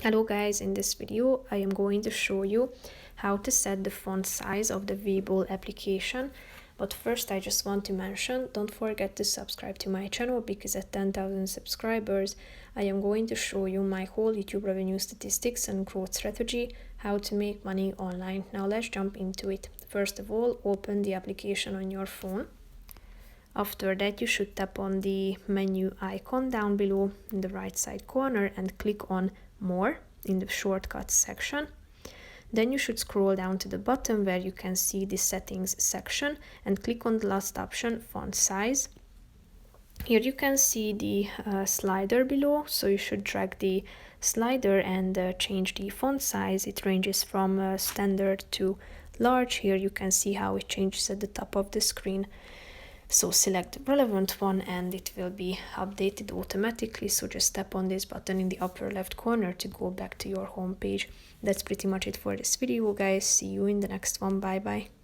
Hello guys, in this video I am going to show you how to set the font size of the Webull application. But first I just want to mention, don't forget to subscribe to my channel because at 10,000 subscribers I am going to show you my whole YouTube revenue statistics and growth strategy, how to make money online. Now let's jump into it. First of all, open the application on your phone. After that, you should tap on the menu icon down below in the right side corner and click on More in the Shortcuts section. Then you should scroll down to the bottom where you can see the Settings section and click on the last option, Font Size. Here you can see the slider below, so you should drag the slider and change the font size. It ranges from standard to large. Here you can see how it changes at the top of the screen. So select the relevant one and it will be updated automatically. So just tap on this button in the upper left corner to go back to your home page. That's pretty much it for this video, guys. See you in the next one. Bye bye.